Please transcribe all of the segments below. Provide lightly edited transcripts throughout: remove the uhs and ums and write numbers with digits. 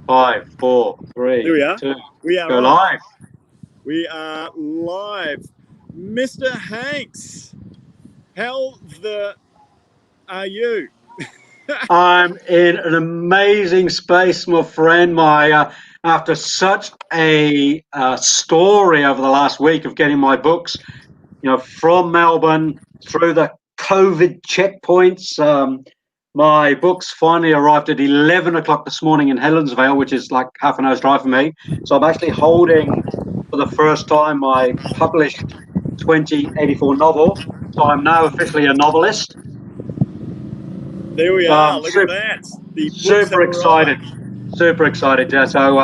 5, 4, Here we 3, are. 2. We are Go on. live. We are live. Mr. Hanks, how are you? I'm in an amazing space, my friend. After such a story over the last week of getting my books, from Melbourne through the COVID checkpoints. My books finally arrived at 11 o'clock this morning in Helensvale, which is like half an hour's drive for me. So I'm actually holding for the first time my published 2084 novel. So I'm now officially a novelist. There we So are. I'm Look at that. The books have super excited. arrived. Super excited, yeah. So,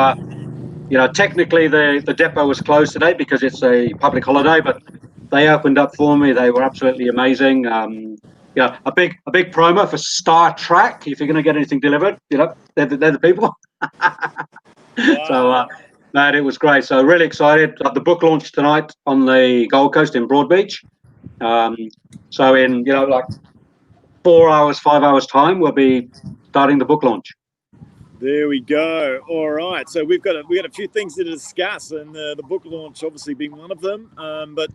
technically the depot was closed today because it's a public holiday, but they opened up for me. They were absolutely amazing. A big promo for Star Trek. If you're going to get anything delivered, they're the people. So, Wow. man, it was great. So really excited. The book launched tonight on the Gold Coast in Broadbeach. So in like 4 hours, 5 hours time, we'll be starting the book launch. There we go. All right. So we've got a few things to discuss, and the book launch obviously being one of them. But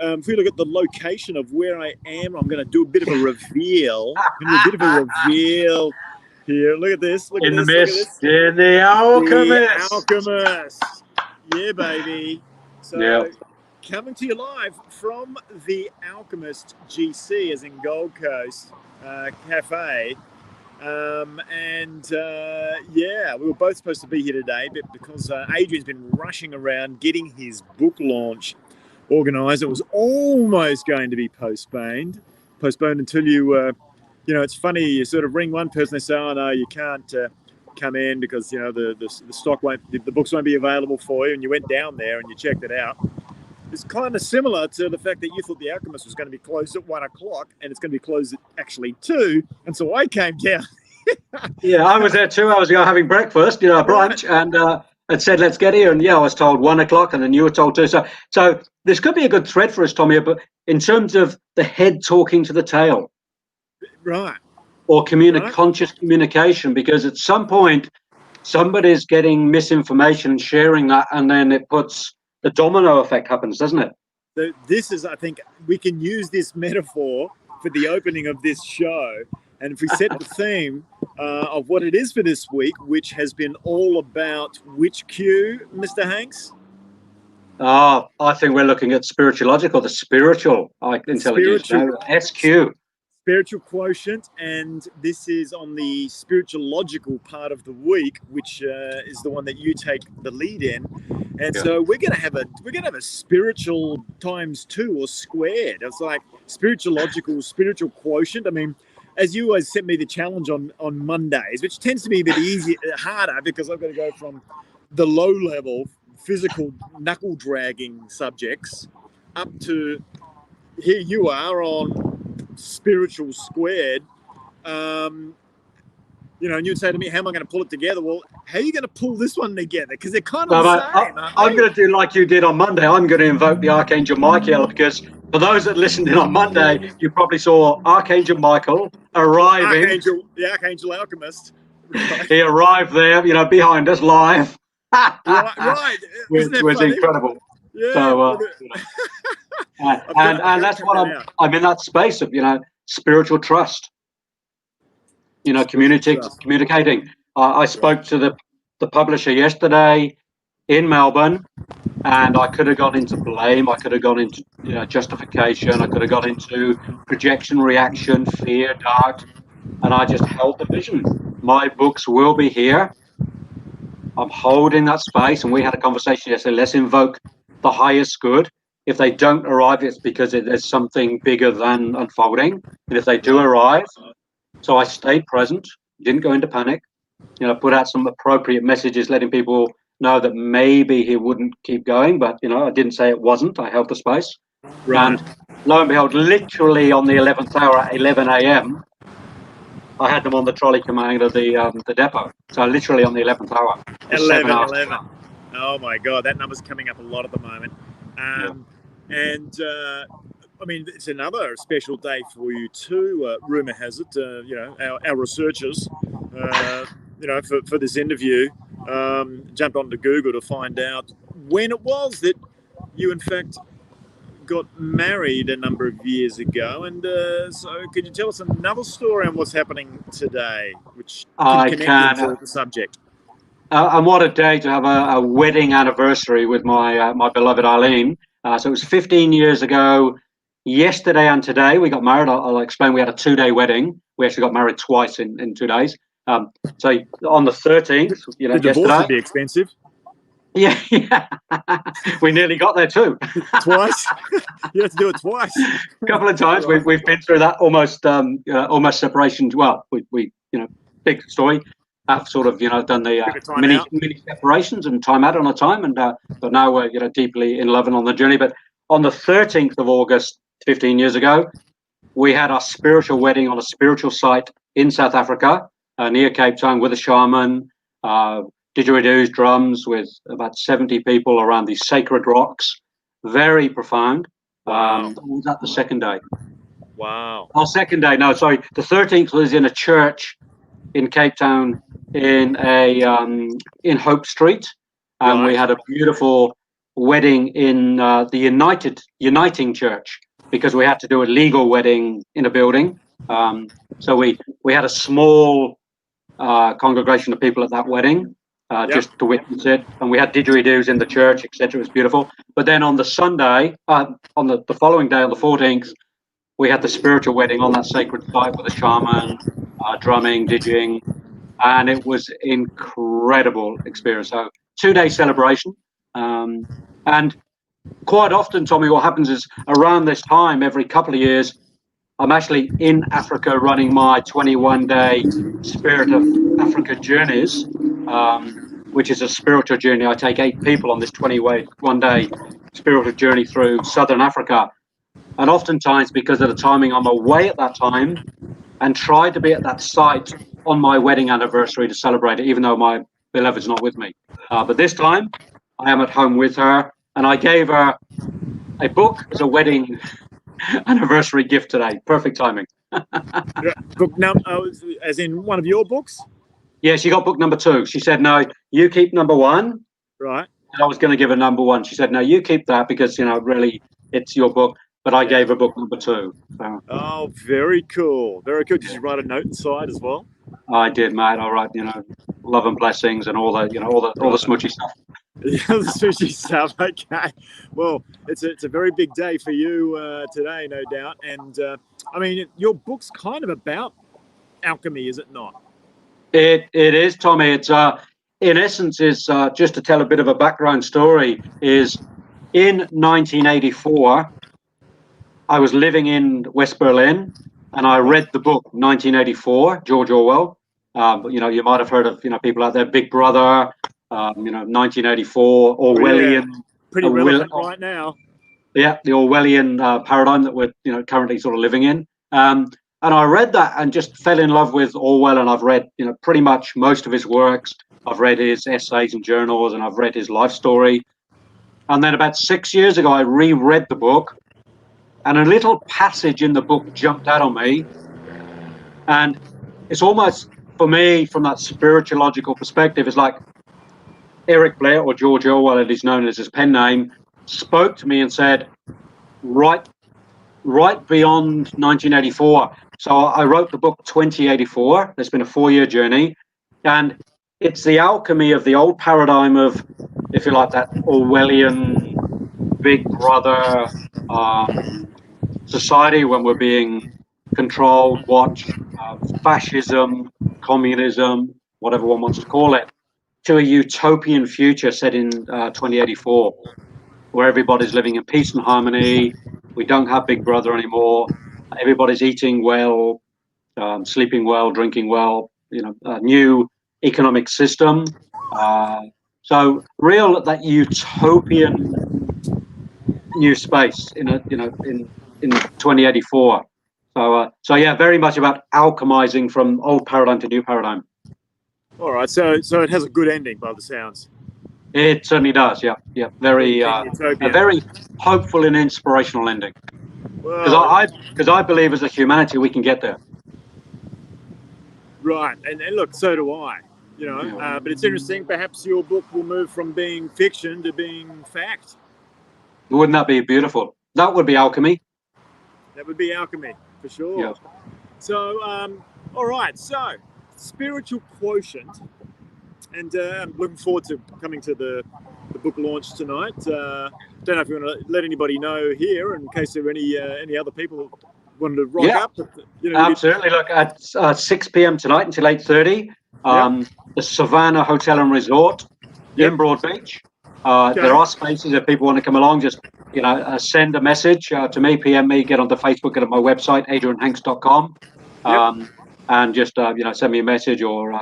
if we look at the location of where I am, I'm going to do a bit of a reveal. Here. Look at this. Look at this. Look at this. In the Alchemist. The Alchemist. Yeah, baby. So Yeah. coming to you live from the Alchemist GC, as in Gold Coast Cafe. We were both supposed to be here today, but because Adrian's been rushing around getting his book launch organised, it was almost going to be postponed until it's funny, you sort of ring one person, they say, oh no, you can't come in because the stock the books won't be available for you, and you went down there and you checked it out. It's kind of similar to the fact that you thought the Alchemist was going to be closed at 1 o'clock, and it's going to be closed at actually 2, and so I came down. Yeah, I was there 2 hours ago having breakfast, brunch, and said, let's get here. And I was told 1 o'clock, and then you were told 2. So this could be a good thread for us, Tommy, but in terms of the head talking to the tail. Right. Or conscious communication, because at some point somebody's getting misinformation and sharing that, and then it puts the domino effect happens, doesn't it? So this is, I think, we can use this metaphor for the opening of this show. And if we set the theme of what it is for this week, which has been all about which Q, Mr. Hanks? I think we're looking at spiritualogical, the spiritual intelligence, SQ. Spiritual Quotient, and this is on the spiritualogical part of the week, which is the one that you take the lead in. And so we're gonna have a spiritual times 2 or squared. It's like spiritualogical, spiritual quotient. I mean, as you always sent me the challenge on Mondays, which tends to be a bit harder because I've got to go from the low level physical knuckle dragging subjects up to here you are on spiritual squared. And you'd say to me, how am I going to pull it together? Well, how are you going to pull this one together? Because they're kind of the same. I'm going to do like you did on Monday. I'm going to invoke the Archangel Michael, because for those that listened in on Monday, you probably saw Archangel Michael arriving. The Archangel Alchemist. Right. He arrived there, behind us live. right. Which was incredible. Yeah. So, and that's what I'm in that space of, spiritual trust. Communicating. I spoke to the publisher yesterday in Melbourne, and I could have gone into blame. I could have gone into justification. I could have gone into projection, reaction, fear, doubt, and I just held the vision. My books will be here. I'm holding that space, and we had a conversation yesterday. Let's invoke the highest good. If they don't arrive, it's because there's something bigger than unfolding. And if they do arrive, so I stayed present, didn't go into panic, put out some appropriate messages, letting people know that maybe he wouldn't keep going, but I didn't say it wasn't. I held the space. Right. And lo and behold, literally on the 11th hour at 11 a.m., I had them on the trolley coming out of the depot. So literally on the 11th hour. 11. Oh my God, that number's coming up a lot at the moment. I mean, it's another special day for you too. Rumor has it, our researchers for this interview, jumped onto Google to find out when it was that you, in fact, got married a number of years ago. And so could you tell us another story on what's happening today, which could connect into the subject? And what a day to have a wedding anniversary with my my beloved Eileen. So it was 15 years ago. Yesterday and today we got married. I'll explain. We had a 2-day wedding. We actually got married twice in 2 days. So on the 13th, the divorce would be expensive. Yeah, we nearly got there too. Twice. You have to do it twice. A couple of times. We've been through that almost separation. Well, we big story. I've sort of done the mini separations and time out on a time, and but now we're deeply in love and on the journey. But on the 13th of August, 15 years ago, we had our spiritual wedding on a spiritual site in South Africa, near Cape Town, with a shaman, didgeridoos, drums, with about 70 people around these sacred rocks. Very profound. Wow. Was that the second day? Wow. Oh, second day. No, sorry. The 13th was in a church in Cape Town, in Hope Street, and we had a beautiful wedding in the Uniting Church, because we had to do a legal wedding in a building. So we had a small congregation of people at that wedding, just to witness it, and we had didgeridoos in the church, etc. It was beautiful. But then on the Sunday, on the following day, on the 14th, we had the spiritual wedding on that sacred site with a shaman, drumming, DJing, and it was incredible experience. So 2-day celebration, and quite often, Tommy, what happens is around this time, every couple of years, I'm actually in Africa running my 21-day Spirit of Africa journeys, which is a spiritual journey. I take 8 people on this 21-day spiritual journey through Southern Africa. And oftentimes, because of the timing, I'm away at that time and try to be at that site on my wedding anniversary to celebrate it, even though my beloved's not with me. But this time, I am at home with her, and I gave her a book as a wedding anniversary gift today. Perfect timing. Book as in one of your books? Yeah, she got book number 2. She said, "No, you keep number 1." Right. And I was going to give her number 1. She said, "No, you keep that, because really it's your book." But I gave her book number 2. So. Oh, very cool. Very cool. Did you write a note inside as well? I did, mate. I write, love and blessings and all the smoochy stuff. Yeah, the smoochy stuff. Okay. Well, it's a very big day for you today, no doubt. And I mean, your book's kind of about alchemy, is it not? It is, Tommy. It's in essence is just to tell a bit of a background story. Is in 1984. I was living in West Berlin, and I read the book 1984, George Orwell. You might have heard of people out there, Big Brother, 1984, Orwellian. Yeah. Pretty relevant right now. Yeah, the Orwellian paradigm that we're currently sort of living in. And I read that and just fell in love with Orwell, and I've read pretty much most of his works. I've read his essays and journals, and I've read his life story. And then about 6 years ago, I reread the book. And a little passage in the book jumped out on me. And it's almost, for me, from that spiritualogical perspective, it's like Eric Blair, or George Orwell, as he's known as his pen name, spoke to me and said, right beyond 1984. So I wrote the book 2084. It's been a 4-year journey. And it's the alchemy of the old paradigm of, if you like, that Orwellian Big Brother society, when we're being controlled, watched, fascism, communism, whatever one wants to call it, to a utopian future set in 2084, where everybody's living in peace and harmony. We don't have Big Brother anymore. Everybody's eating well, sleeping well, drinking well. A new economic system. So real that utopian new space in 2084. So yeah, very much about alchemizing from old paradigm to new paradigm. All right, so it has a good ending by the sounds. It certainly does. Yeah. Very a very hopeful and inspirational ending. Because I believe as a humanity we can get there. Right, and look, so do I. But it's interesting. Perhaps your book will move from being fiction to being fact. Wouldn't that be beautiful? That would be alchemy. That would be alchemy, for sure. Yeah. So, all right. So, Spiritual Quotient. And I'm looking forward to coming to the book launch tonight. Don't know if you want to let anybody know here, in case there are any other people wanted to rock up. But, absolutely. Look, at 6 p.m. tonight until 8:30, the Savannah Hotel and Resort in Broadbeach. There are spaces if people want to come along. Just send a message to me, PM me, get onto Facebook, get on my website, adrianhanks.com, and just send me a message or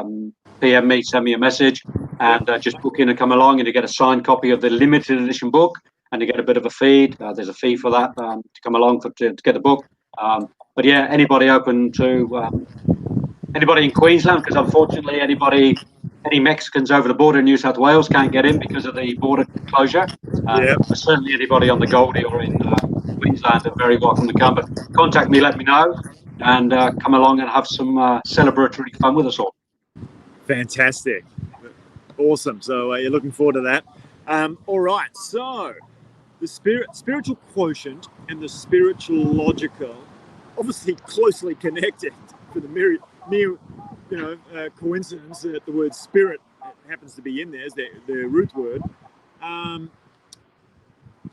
PM me, send me a message, and just book in and come along, and you get a signed copy of the limited edition book, and you get a bit of a feed. There's a fee for that to come along to get the book. But yeah, anybody open to anybody in Queensland, because unfortunately any Mexicans over the border in New South Wales can't get in because of the border closure. Certainly anybody on the Goldie or in Queensland are very welcome to come. But contact me, let me know, and come along and have some celebratory fun with us all. Fantastic. Awesome. So you're looking forward to that. All right. So the Spiritual Quotient and the Spiritualogical, obviously closely connected for the mere coincidence that the word spirit happens to be in there as their root word.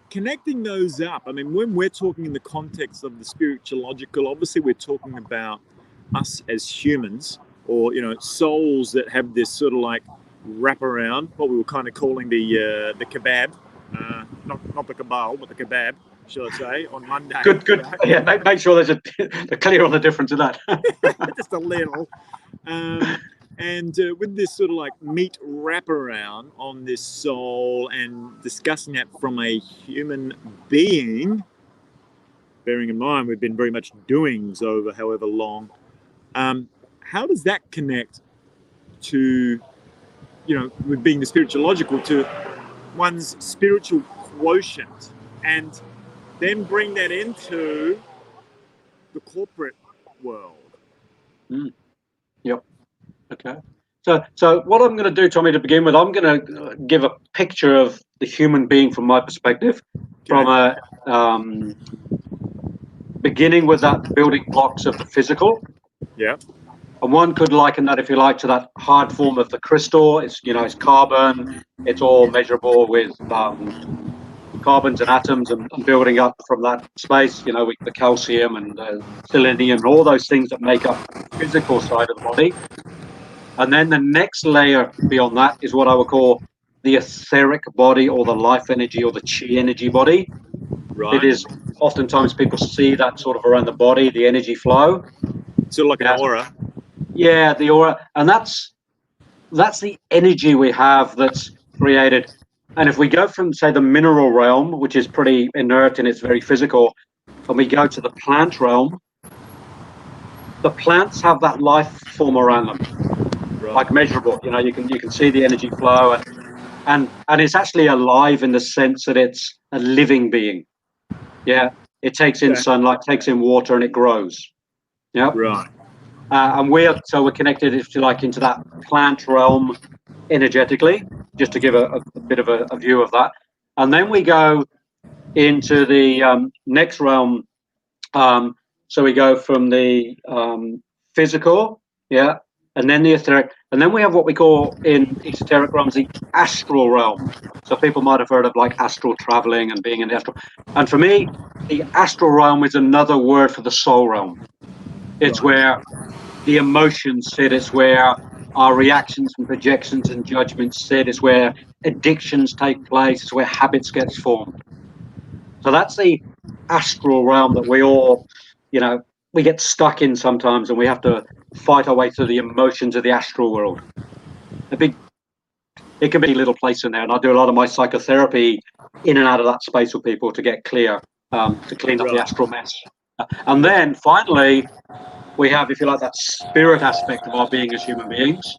Connecting those up, I mean, when we're talking in the context of the spiritualogical, obviously we're talking about us as humans, or souls that have this sort of like wraparound, what we were kind of calling the kebab, not the cabal, but the kebab, shall I say, on Monday. Good. Right? Yeah, make sure they're clear on the difference of that. Just a little. And with this sort of like meat wraparound on this soul, and discussing that from a human being, bearing in mind we've been very much doings over however long, how does that connect to, with being the spiritualogical, to one's spiritual quotient, and then bring that into the corporate world? Yep. Okay. So what I'm going to do, Tommy, to begin with, I'm going to give a picture of the human being from my perspective, from a beginning with that building blocks of the physical. Yeah. And one could liken that, if you like, to that hard form of the crystal. It's it's carbon. It's all measurable with carbons and atoms, and building up from that space. With the calcium and selenium, and all those things that make up the physical side of the body. And then the next layer beyond that is what I would call the etheric body, or the life energy, or the chi energy body. Right. It is oftentimes people see that sort of around the body, the energy flow. Sort of like an aura. Yeah, the aura. And that's the energy we have that's created. And if we go from, say, the mineral realm, which is pretty inert and it's very physical, and we go to the plant realm, the plants have that life form around them. Like measurable, you can see the energy flow, and it's actually alive in the sense that it's a living being. Yeah, it takes in sunlight, takes in water, and it grows. Yeah, right. And we're connected, if you like, into that plant realm energetically, just to give a bit of a view of that. And then we go into the next realm. So we go from the physical, and then the etheric, and then we have what we call in esoteric realms the astral realm. So people might have heard of like astral traveling and being in the astral. And for me, the astral realm is another word for the soul realm. It's where the emotions sit. It's where our reactions and projections and judgments sit. It's where addictions take place. It's where habits get formed. So that's the astral realm that we all, we get stuck in sometimes, and we have to fight our way through the emotions of the astral world. It can be a little place in there, and I do a lot of my psychotherapy in and out of that space with people to get clear, to clean up the astral mess. And then finally, we have, if you like, that spirit aspect of our being as human beings,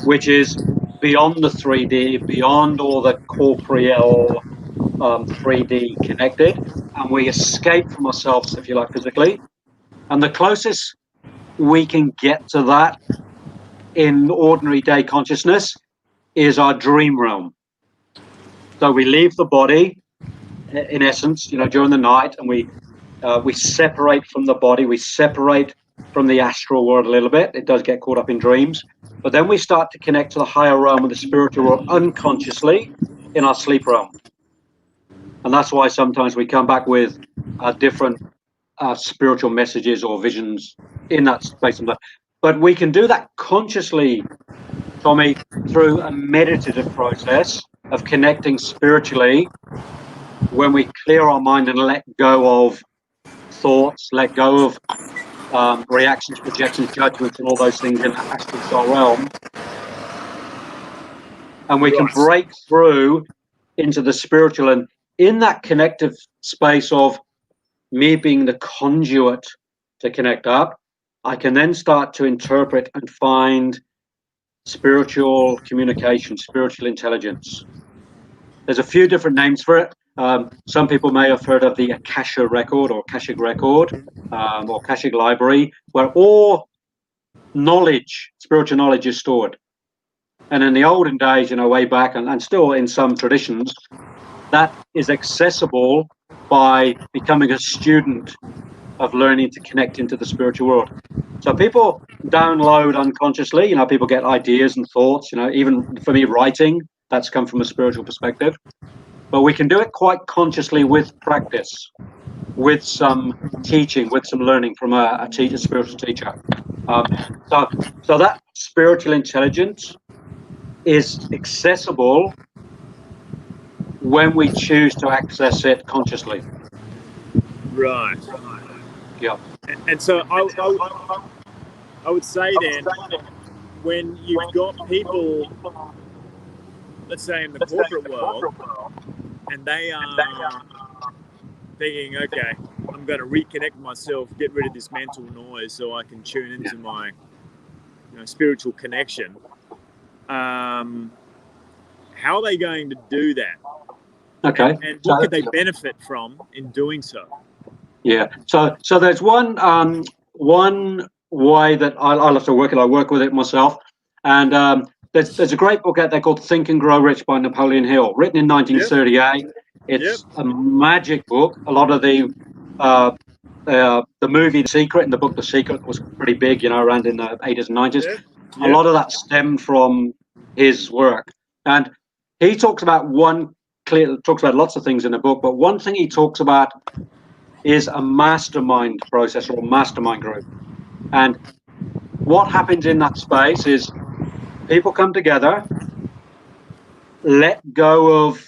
which is beyond the 3D, beyond all the corporeal 3D connected, and we escape from ourselves, if you like, physically. And the closest we can get to that in ordinary day consciousness is our dream realm. So we leave the body, in essence, during the night, and we separate from the body. We separate from the astral world a little bit. It does get caught up in dreams, but then we start to connect to the higher realm of the spiritual world unconsciously in our sleep realm. And that's why sometimes we come back with different spiritual messages or visions in that space. But we can do that consciously, Tommy, through a meditative process of connecting spiritually when we clear our mind and let go of thoughts, let go of reactions, projections, judgments, and all those things in the astral soul realm. And we can break through into the spiritual, and in that connective space of me being the conduit to connect up, I can then start to interpret and find spiritual communication, spiritual intelligence. There's a few different names for it. Some people may have heard of the Akasha record or Akashic record or Akashic library, where all knowledge, spiritual knowledge, is stored. And in the olden days, way back, and still in some traditions, that is accessible by becoming a student of learning to connect into the spiritual world. So people download unconsciously, people get ideas and thoughts, even for me, writing, that's come from a spiritual perspective. But we can do it quite consciously with practice, with some teaching, with some learning from a spiritual teacher. So that spiritual intelligence is accessible when we choose to access it consciously. Right. Yeah. And so I would say then, when you've got people, let's say in the corporate world, and they are thinking, okay, I'm going to reconnect myself, get rid of this mental noise so I can tune into my spiritual connection. How are they going to do that? Okay. And what could they benefit from in doing so? Yeah. So there's one way that I'll have to work it. I work with it myself, and there's a great book out there called Think and Grow Rich by Napoleon Hill, written in 1938. It's a magic book. A lot of the movie The Secret and the book The Secret was pretty big, around in the 80s and 90s. A lot of that stemmed from his work, and he talks about lots of things in the book, but one thing he talks about is a mastermind process or a mastermind group. And what happens in that space is people come together, let go of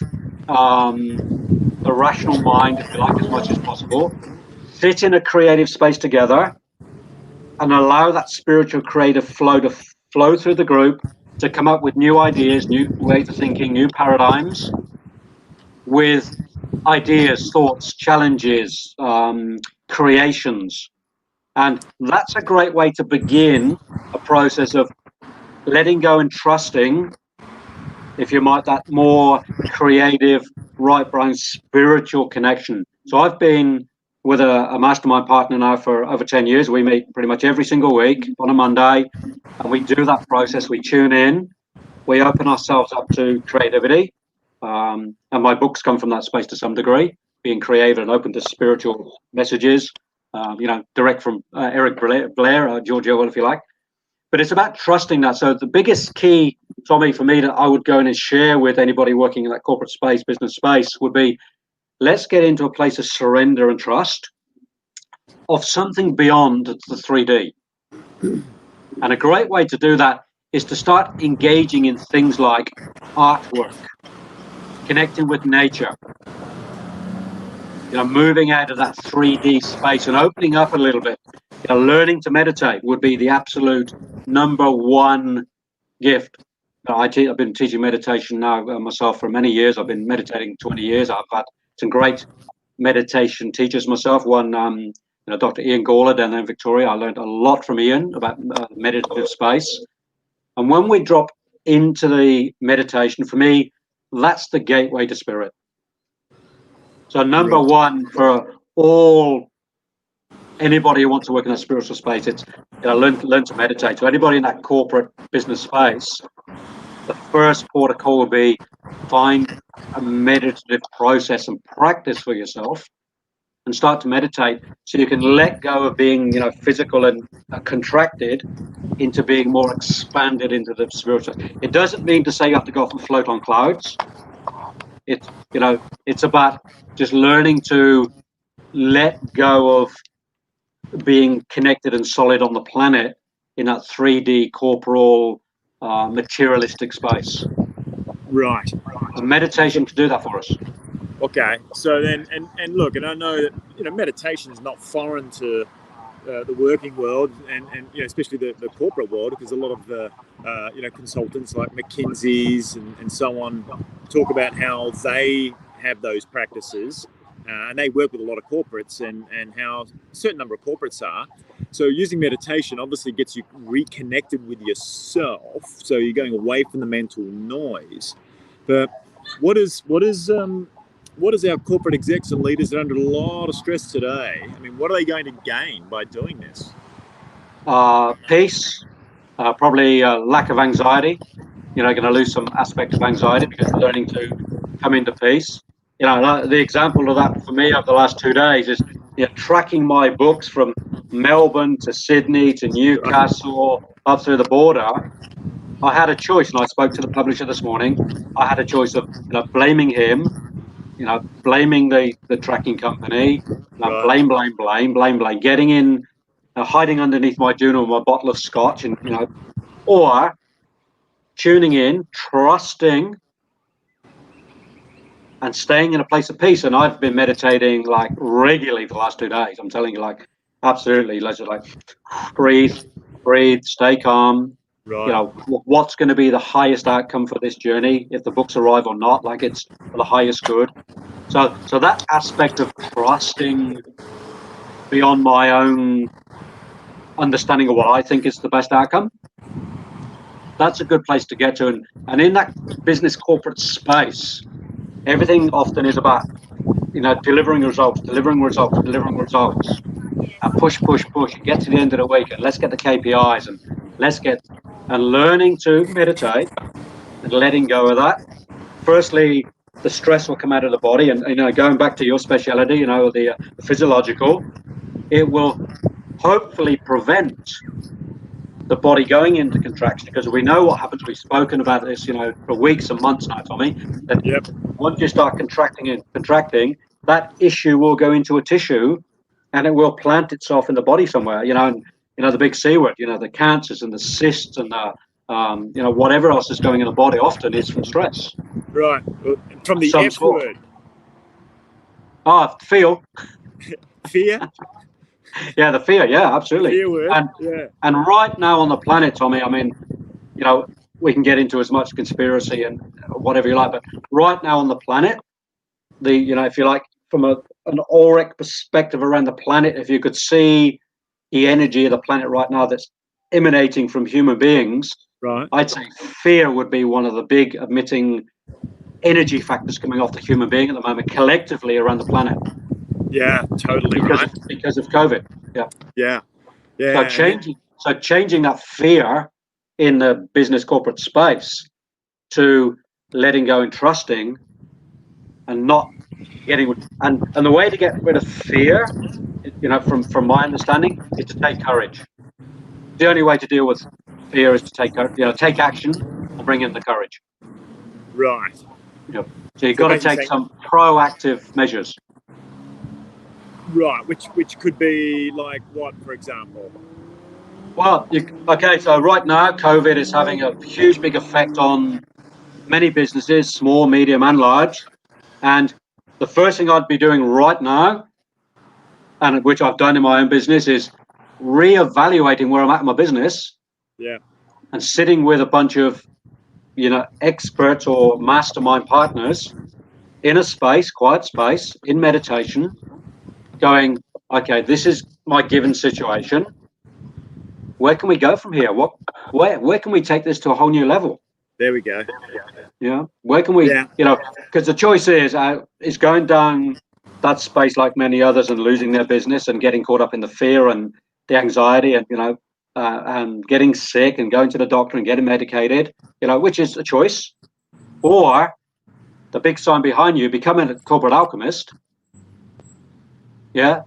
the rational mind, if you like, as much as possible, sit in a creative space together, and allow that spiritual creative flow to flow through the group to come up with new ideas, new ways of thinking, new paradigms, with ideas, thoughts, challenges, creations. And that's a great way to begin a process of letting go and trusting, if you might, that more creative, right brain, spiritual connection. So I've been with a mastermind partner now for over 10 years. We meet pretty much every single week on a Monday, and we do that process. We tune in, we open ourselves up to creativity. And my books come from that space to some degree, being creative and open to spiritual messages, direct from Eric Blair, George Orwell, if you like. But it's about trusting that. So the biggest key, Tommy, for me that I would go in and share with anybody working in that corporate space, business space, would be, let's get into a place of surrender and trust of something beyond the 3D. And a great way to do that is to start engaging in things like artwork, connecting with nature, moving out of that 3D space and opening up a little bit. Learning to meditate would be the absolute number one gift. I've been teaching meditation now myself for many years. I've been meditating 20 years. I've had some great meditation teachers myself. One, Dr. Ian Gawler down there in Victoria. I learned a lot from Ian about meditative space. And when we drop into the meditation, for me, that's the gateway to spirit. So number one for all anybody who wants to work in a spiritual space, it's learn to meditate. So anybody in that corporate business space, the first port of call will be find a meditative process and practice for yourself, and start to meditate so you can let go of being physical and contracted into being more expanded into the spiritual. It doesn't mean to say you have to go off and float on clouds. It's about just learning to let go of being connected and solid on the planet in that 3D corporal materialistic space. Right. And meditation can do that for us. Okay. So then, and look, and I know that meditation is not foreign to the working world, and especially the corporate world, because a lot of the consultants like McKinsey's and so on talk about how they have those practices, and they work with a lot of corporates, and how a certain number of corporates are. So using meditation obviously gets you reconnected with yourself, so you're going away from the mental noise. But what is our corporate execs and leaders that are under a lot of stress today? I mean, what are they going to gain by doing this? Peace, probably lack of anxiety. Going to lose some aspect of anxiety because they're learning to come into peace. The example of that for me over the last 2 days is tracking my books from Melbourne to Sydney to Newcastle up through the border. I had a choice, and I spoke to the publisher this morning. I had a choice of blaming him, blaming the tracking company, blame, getting in, hiding underneath my journal with my bottle of scotch, and or tuning in, trusting, and staying in a place of peace. And I've been meditating like regularly for the last 2 days. I'm telling you, like absolutely, like breathe, stay calm. Right. What's going to be the highest outcome for this journey, if the books arrive or not, like it's for the highest good. So that aspect of trusting beyond my own understanding of what I think is the best outcome, that's a good place to get to. And in that business corporate space, everything often is about delivering results, push, and get to the end of the week, and let's get the KPIs, and learning to meditate and letting go of that. Firstly, the stress will come out of the body, and going back to your speciality, the physiological, it will hopefully prevent the body going into contraction, because we know what happens. We've spoken about this for weeks and months now, Tommy, that once you start contracting, that issue will go into a tissue and it will plant itself in the body somewhere, and the big C word, the cancers and the cysts and the whatever else is going in the body often is from stress. Right. From the F word. Feel. Fear? Yeah, the fear. Yeah, absolutely. Fear word. And right now on the planet, Tommy, I mean, we can get into as much conspiracy and whatever you like, but right now on the planet, if you like, from an auric perspective around the planet, if you could see the energy of the planet right now that's emanating from human beings, right, I'd say fear would be one of the big emitting energy factors coming off the human being at the moment, collectively around the planet. Yeah, totally. Because of COVID. Yeah. So changing that fear in the business corporate space to letting go and trusting, and not getting, and the way to get rid of fear, from my understanding, is to take courage. The only way to deal with fear is to take action and bring in the courage. Right. So you've got to take some proactive measures. Right, which could be like what, for example? Well, so right now, COVID is having a huge, big effect on many businesses, small, medium, and large. And the first thing I'd be doing right now, and which I've done in my own business, is reevaluating where I'm at in my business. Yeah. And sitting with a bunch of, experts or mastermind partners in a space, quiet space, in meditation, going, okay, this is my given situation. Where can we go from here? Where can we take this to a whole new level? There we go. Yeah. Where can we, because the choice is going down that space like many others and losing their business and getting caught up in the fear and the anxiety and, and getting sick and going to the doctor and getting medicated, which is a choice. Or the big sign behind you, becoming a corporate alchemist, and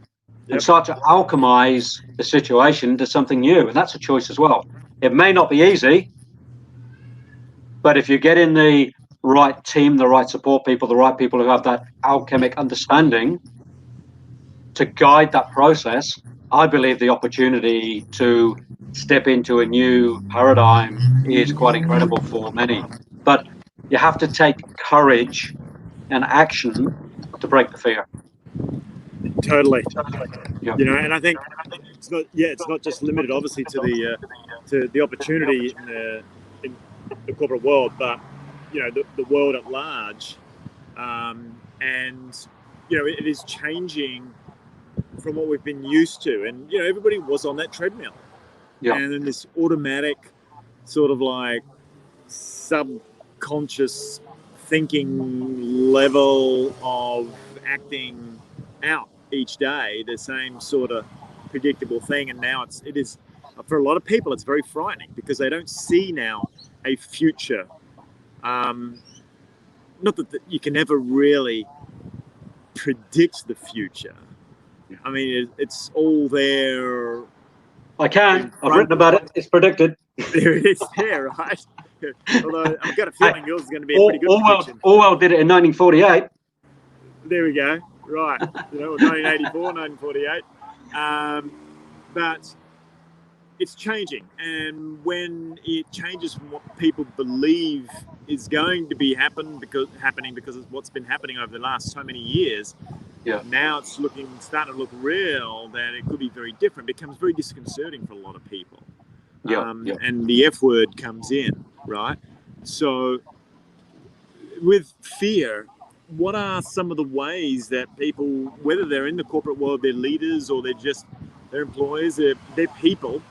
start to alchemize the situation into something new. And that's a choice as well. It may not be easy, but if you get in the right team, the right support people, the right people who have that alchemic understanding to guide that process, I believe the opportunity to step into a new paradigm is quite incredible for many. But you have to take courage and action to break the fear. Totally. Yeah. And I think it's not just limited, obviously, to the opportunity in the corporate world, but the world at large, and it is changing from what we've been used to, and everybody was on that treadmill, and then this automatic sort of like subconscious thinking level of acting out each day the same sort of predictable thing, and now it is for a lot of people it's very frightening because they don't see now a future. Not that you can never really predict the future. I mean, it's all there. I can. I've written about it. It's predicted. There it is there, right? Although I've got a feeling yours is going to be a pretty good prediction. Orwell did it in 1948. There we go. Right. 1984, 1948. But it's changing. And when it changes from what people believe is going to be happening because of what's been happening over the last so many years, now it's starting to look real that it could be very different. It becomes very disconcerting for a lot of people. And the F word comes in, right? So with fear, what are some of the ways that people, whether they're in the corporate world, they're leaders or they're employees, they're people,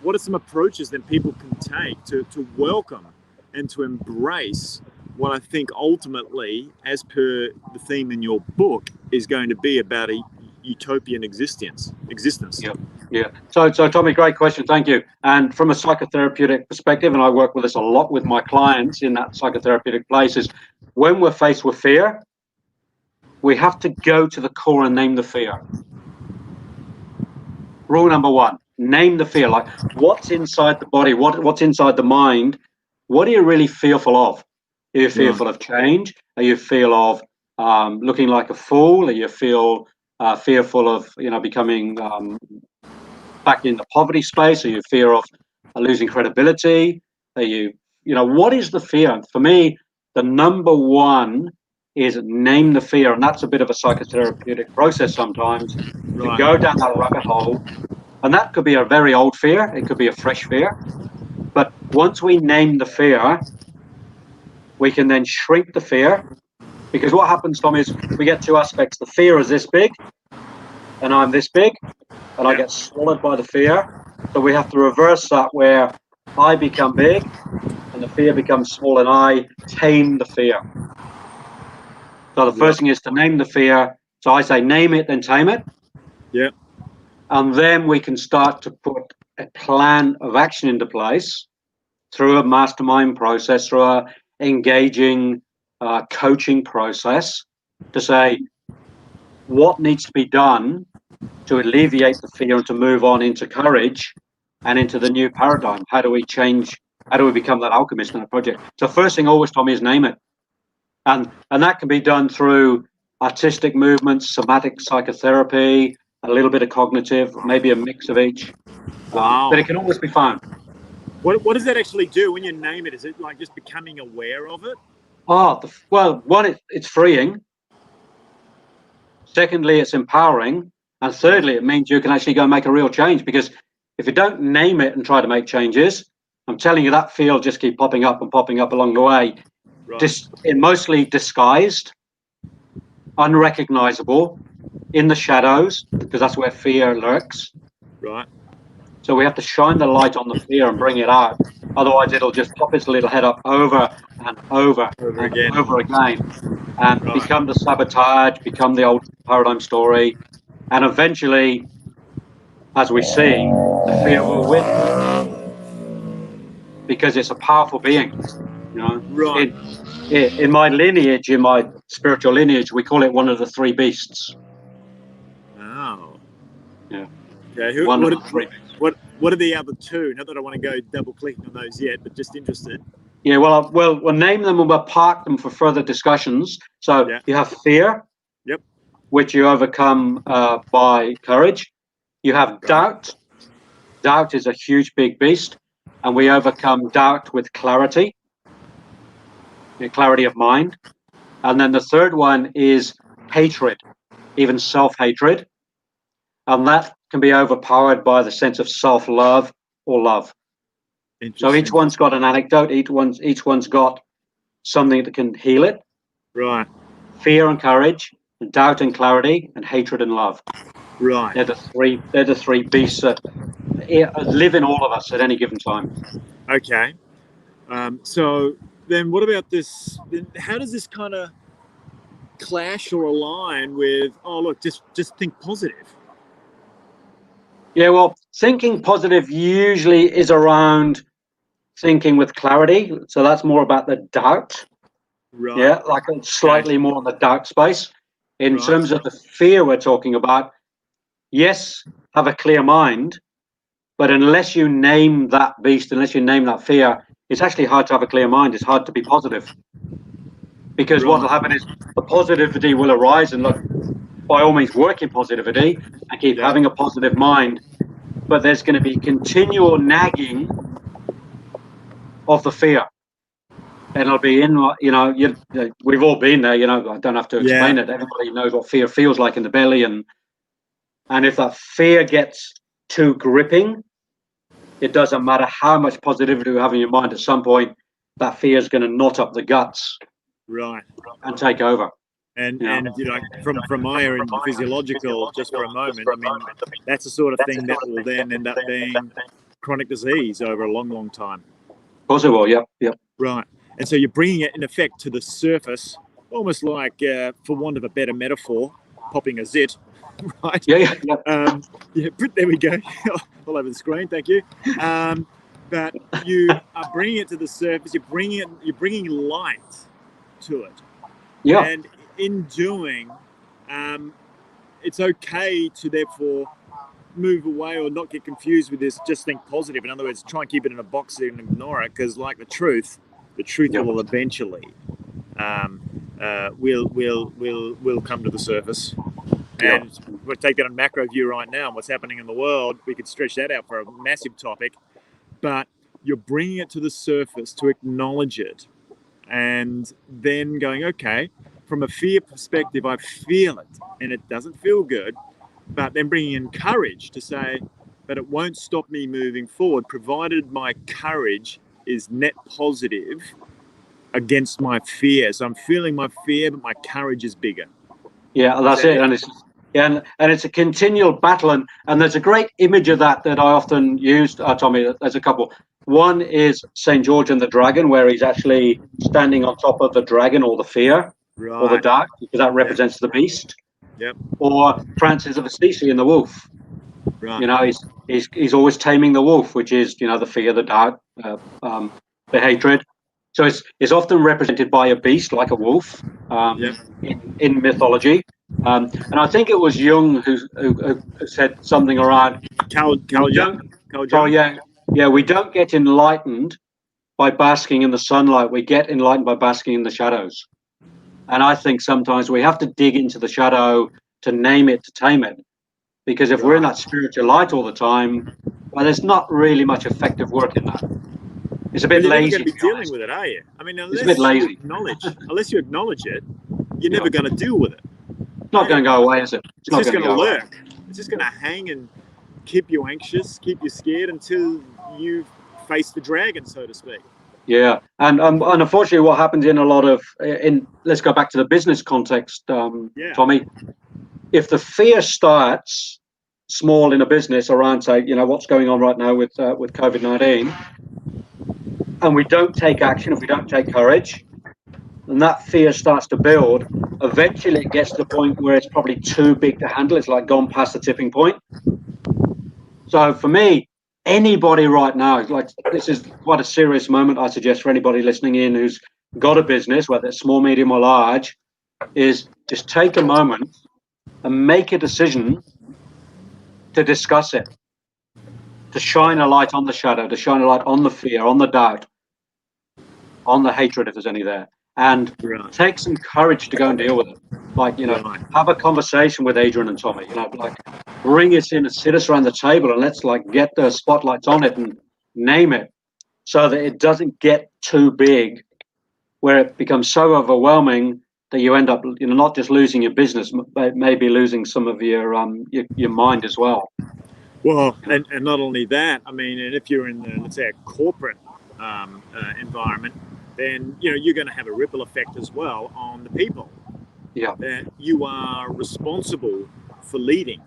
what are some approaches that people can take to welcome and to embrace what I think ultimately, as per the theme in your book, is going to be about a utopian existence? Yeah. So Tommy, great question. Thank you. And from a psychotherapeutic perspective, and I work with this a lot with my clients in that psychotherapeutic place, is when we're faced with fear, we have to go to the core and name the fear. Rule number one, name the fear. Like, what's inside the body? What's inside the mind? What are you really fearful of? Are you fearful of change? Are you fearful of looking like a fool? Are you fearful of becoming back in the poverty space? Are you fear of losing credibility? Are you what is the fear? For me, the number one is name the fear, and that's a bit of a psychotherapeutic process sometimes to go down that rabbit hole. And that could be a very old fear, it could be a fresh fear, but once we name the fear, we can then shrink the fear, because what happens, Tom, is we get two aspects. The fear is this big, and I'm this big, and I get swallowed by the fear. So we have to reverse that, where I become big and the fear becomes small, and I tame the fear. So the first thing is to name the fear. So I say name it, then tame it. Yeah. And then we can start to put a plan of action into place through a mastermind process, through a engaging coaching process, to say what needs to be done to alleviate the fear and to move on into courage and into the new paradigm. How do we change? How do we become that alchemist in a project? So first thing always, Tommy, is name it. And that can be done through artistic movements, somatic psychotherapy, a little bit of cognitive, maybe a mix of each. Wow. But it can always be found. What does that actually do when you name it? Is it like just becoming aware of it? Well, one, it's freeing. Secondly, it's empowering. And thirdly, it means you can actually go and make a real change, because if you don't name it and try to make changes, I'm telling you, that fear will just keep popping up along the way. Mostly disguised, unrecognizable, in the shadows, because that's where fear lurks. Right. So we have to shine the light on the fear and bring it out. Otherwise, it'll just pop its little head up over and over and again. over again. and Right. become the sabotage, become the old paradigm story, and eventually, as we see, the fear will win because it's a powerful being. You know, Right. in my lineage, in my spiritual lineage, we call it one of the three beasts. Oh. Yeah. Okay. One of the three beasts. What are the other two? Not that I want to go double clicking on those yet, but just interested. Yeah, well, we'll name them and we'll park them for further discussions. So Yeah. you have fear, Yep. which you overcome by courage. You have Right. doubt. Doubt is a huge, big beast, and we overcome doubt with clarity, clarity of mind. And then the third one is hatred, even self-hatred, and that can be overpowered by the sense of self-love or love. So each Interesting. one's got an anecdote. Each one's got something that can heal it. Right. Fear and courage, doubt and clarity, and hatred and love. Right. They're the three beasts that live in all of us at any given time. Okay. So then, what about this? How does this kind of clash or align with? Oh, look, just think positive. Yeah, well, thinking positive usually is around thinking with clarity. So that's more about the doubt. Right. Yeah, like slightly more on the doubt space. In Right. terms of the fear we're talking about, yes, have a clear mind, but unless you name that beast, unless you name that fear, it's actually hard to have a clear mind. It's hard to be positive because what will Right. happen is the positivity will arise, and look, by all means, work in positivity and keep Yeah. having a positive mind. But there's going to be continual nagging of the fear. And it'll be in, we've all been there, I don't have to Yeah. explain it. Everybody knows what fear feels like in the belly. And if that fear gets too gripping, it doesn't matter how much positivity you have in your mind. At some point, that fear is going to knot up the guts Right. and take over. And from my area in the physiological, just for a moment, I mean, that's the sort of thing that will then end up being chronic disease over a long, long time. Of course it will. Yep. Right. And so you're bringing it in effect to the surface, almost like, for want of a better metaphor, popping a zit, right? Yeah. Yeah. There we go. All over the screen. Thank you. But you are bringing it to the surface. You're bringing light to it. Yeah. And in doing, it's okay to therefore move away or not get confused with this. Just think positive. In other words, try and keep it in a box and ignore it, because, like the truth will eventually will come to the surface. And we'll take that on macro view right now. And what's happening in the world, we could stretch that out for a massive topic. But you're bringing it to the surface to acknowledge it, and then going, okay, from a fear perspective, I feel it and it doesn't feel good, but then bringing in courage to say, but it won't stop me moving forward, provided my courage is net positive against my fear. So I'm feeling my fear, but my courage is bigger. Yeah, that's it. And it's a continual battle. And there's a great image of that I often used, Tommy. There's a couple. One is St. George and the Dragon, where he's actually standing on top of the dragon or the fear or the dark, because that represents the beast. Yep. Or Francis of Assisi in the wolf. Right. He's always taming the wolf, which is, the fear, the doubt, the hatred. So it's often represented by a beast like a wolf in mythology. And I think it was Jung who said something around Carl Jung. Yeah, we don't get enlightened by basking in the sunlight. We get enlightened by basking in the shadows. And I think sometimes we have to dig into the shadow to name it, to tame it. Because if we're in that spiritual light all the time, well, there's not really much effective work in that. It's a bit you're lazy. Never going to be dealing with it, are you? I mean, it's a bit lazy. Unless you acknowledge it, you're never going to deal with it. It's not going to go away, is it? It's just going to lurk. It's just going to hang and keep you anxious, keep you scared until you face the dragon, so to speak. Yeah, and unfortunately, what happens in a lot of let's go back to the business context, Tommy. If the fear starts small in a business around, say, what's going on right now with COVID-19, and we don't take action, if we don't take courage, and that fear starts to build, eventually it gets to the point where it's probably too big to handle. It's like gone past the tipping point. So for me, anybody right now, like, this is quite a serious moment, I suggest, for anybody listening in who's got a business, whether it's small, medium, or large, is just take a moment and make a decision to discuss it, to shine a light on the shadow, to shine a light on the fear, on the doubt, on the hatred, if there's any there, and take some courage to go and deal with it. Like, have a conversation with Adrian and Tommy, like, bring us in and sit us around the table and let's, like, get the spotlights on it and name it, so that it doesn't get too big where it becomes so overwhelming that you end up, not just losing your business, but maybe losing some of your mind as well. Well, and not only that, I mean, and if you're in the, let's say, a corporate environment, then you're going to have a ripple effect as well on the people. Yeah. That you are responsible for leading.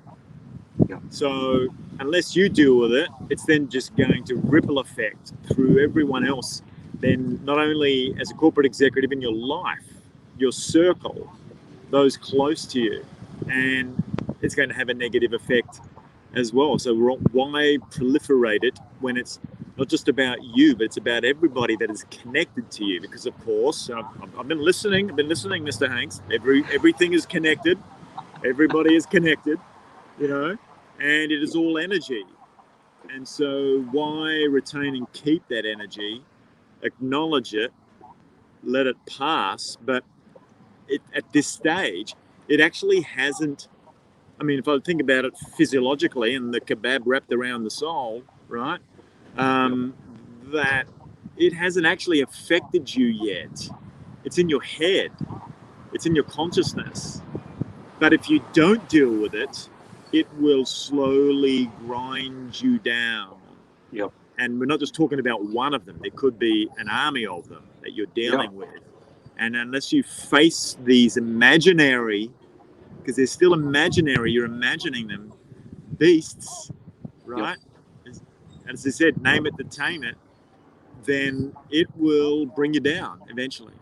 Yeah. So unless you deal with it, it's then just going to ripple effect through everyone else. Then not only as a corporate executive in your life, your circle, those close to you, and it's going to have a negative effect as well. So why proliferate it when it's not just about you, but it's about everybody that is connected to you? Because of course, I've been listening, Mr. Hanks. Everything is connected. Everybody is connected, and it is all energy. And so why retain and keep that energy? Acknowledge it, let it pass. But at this stage, it actually hasn't. I mean, if I think about it physiologically and the kebab wrapped around the soul, right? That it hasn't actually affected you yet. It's in your head. It's in your consciousness. But if you don't deal with it, it will slowly grind you down. Yep. And we're not just talking about one of them. There could be an army of them that you're dealing with. And unless you face these imaginary, because they're still imaginary, you're imagining them, beasts, right? Yep. And as I said, name it to tame it, then it will bring you down eventually.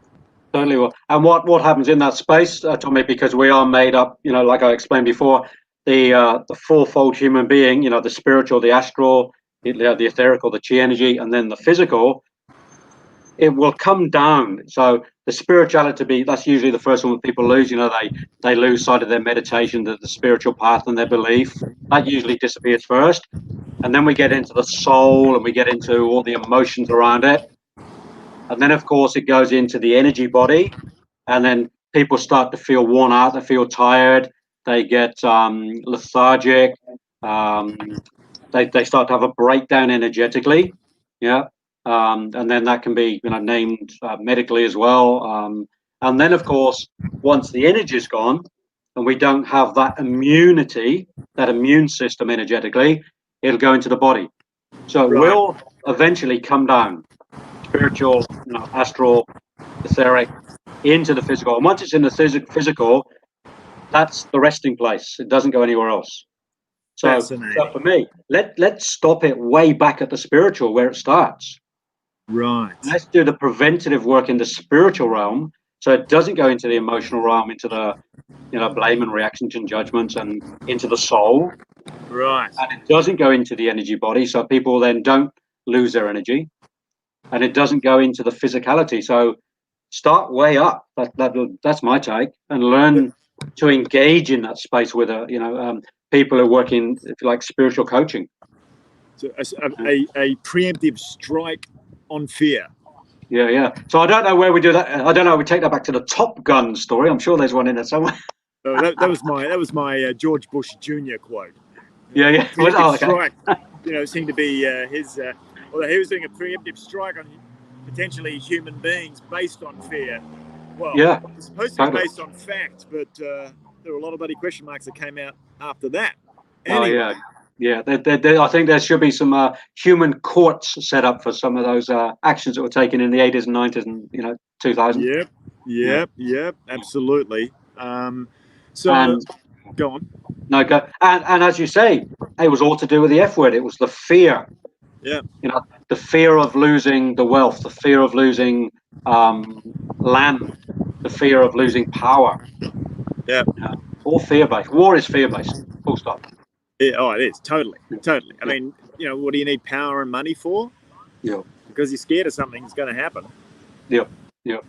Totally will. And what happens in that space, Tommy, because we are made up, like I explained before, the fourfold human being, the spiritual, the astral, the etherical, the chi energy, and then the physical, it will come down. So the spirituality, that's usually the first one that people lose. They lose sight of their meditation, the spiritual path, and their belief. That usually disappears first. And then we get into the soul and we get into all the emotions around it. And then, of course, it goes into the energy body. And then people start to feel worn out. They feel tired. They get lethargic. They start to have a breakdown energetically. Yeah. And then that can be named medically as well. And then, of course, once the energy is gone and we don't have that immunity, that immune system energetically, it'll go into the body. So it will eventually come down, spiritual, astral, etheric, into the physical. And once it's in the physical, that's the resting place. It doesn't go anywhere else. So for me, let's stop it way back at the spiritual where it starts. Right. Let's do the preventative work in the spiritual realm, so it doesn't go into the emotional realm, into the blame and reactions and judgments, and into the soul. Right. And it doesn't go into the energy body, so people then don't lose their energy. And it doesn't go into the physicality. So start way up. That's my take, and learn to engage in that space with people who work in, if you like, spiritual coaching. So a preemptive strike on fear. Yeah. So I don't know where we do that. I don't know. We take that back to the Top Gun story. I'm sure there's one in there somewhere. That was my George Bush Jr. quote. Yeah. Preemptive strike. Seemed to be his. Although he was doing a preemptive strike on potentially human beings based on fear. Well, it's supposed to be based on fact, but there were a lot of bloody question marks that came out after that. Anyway. Oh, yeah. I think there should be some human courts set up for some of those actions that were taken in the 80s and 90s and 2000. Yep, absolutely. So go on. No, go. And as you say, it was all to do with the F word. It was the fear. Yeah. The fear of losing the wealth, the fear of losing land, the fear of losing power. Yeah. All fear-based. War is fear-based. Full stop. Yeah, oh, it is. Totally. I mean, what do you need power and money for? Yeah. Because you're scared of something that's going to happen. Yeah.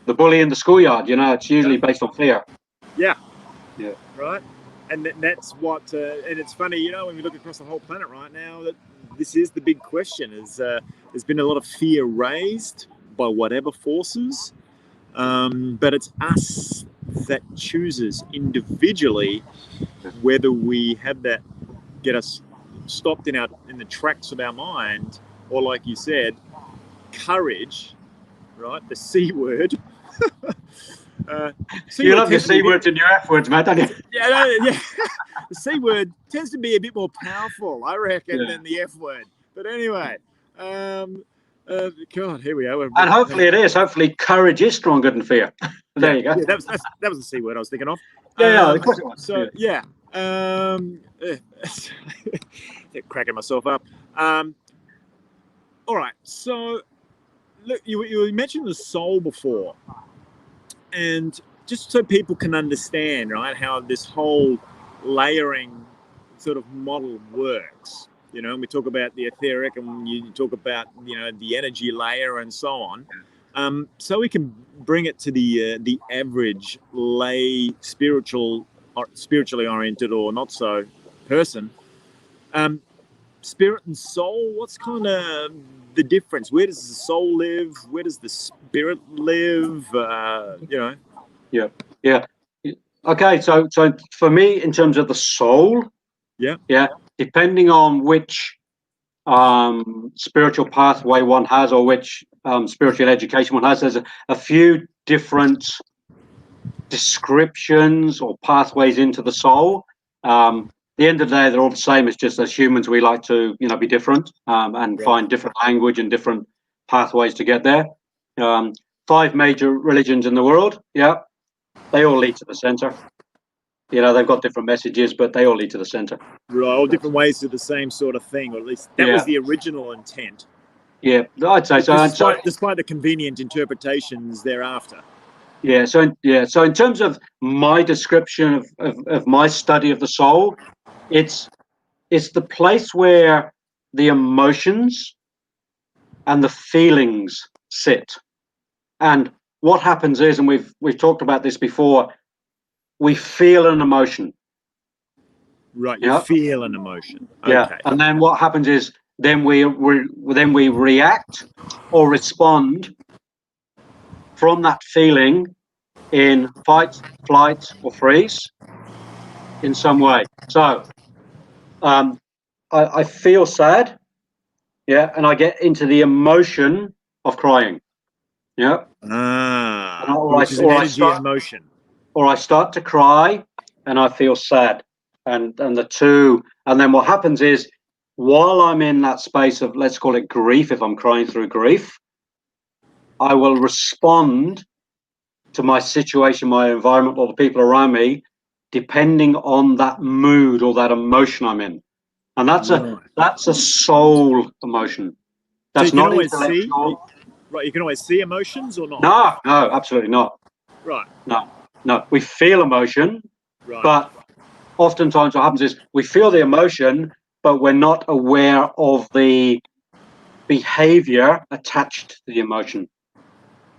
The bully in the schoolyard, it's usually based on fear. Yeah. Yeah. Right. And that's what, and it's funny, when we look across the whole planet right now, that this is the big question. There's been a lot of fear raised by whatever forces, but it's us that chooses individually whether we have that get us stopped in the tracks of our mind, or like you said, courage, right? The C word. You love your C words and your F words, Matt, don't you? Yeah. The C word tends to be a bit more powerful, I reckon, than the F word. But anyway, God, here we go. And hopefully it is. Hopefully courage is stronger than fear. There you go. Yeah, that was the C word I was thinking of. Yeah, of course it was. So, yeah. Cracking myself up. All right. So, look, you mentioned the soul before. And just so people can understand, right, how this whole layering sort of model works, and we talk about the etheric and you talk about, the energy layer and so on. So we can bring it to the average lay spiritually oriented or not so person. Spirit and soul, what's kind of the difference? Where does the soul live? Where does the spirit live? Yeah. Okay, so for me, in terms of the soul, depending on which spiritual pathway one has, or which spiritual education one has, there's a few different descriptions or pathways into the soul. At the end of the day, they're all the same. It's just as humans, we like to, be different and find different language and different pathways to get there. 5 major religions in the world, they all lead to the center. They've got different messages, but they all lead to the center. Right, all different ways to the same sort of thing, or at least that was the original intent. Yeah, I'd say so. Despite the convenient interpretations thereafter. So in terms of my description of my study of the soul, it's the place where the emotions and the feelings sit. And what happens is, and we've talked about this before, we feel an emotion. Right, you feel an emotion. Okay. Yeah, and then what happens is, then we react or respond from that feeling in fight, flight, or freeze in some way. So I feel sad, and I get into the emotion of crying. Which is an energy in motion. Or I start to cry and I feel sad, and the two, and then what happens is, while I'm in that space of, let's call it grief, if I'm crying through grief, I will respond to my situation, my environment, or the people around me, depending on that mood or that emotion I'm in. And that's a soul emotion. That's so you not can intellectual. You can always see emotions or not? No, absolutely not. Right. No. We feel emotion, right. But oftentimes what happens is we feel the emotion, but we're not aware of the behavior attached to the emotion.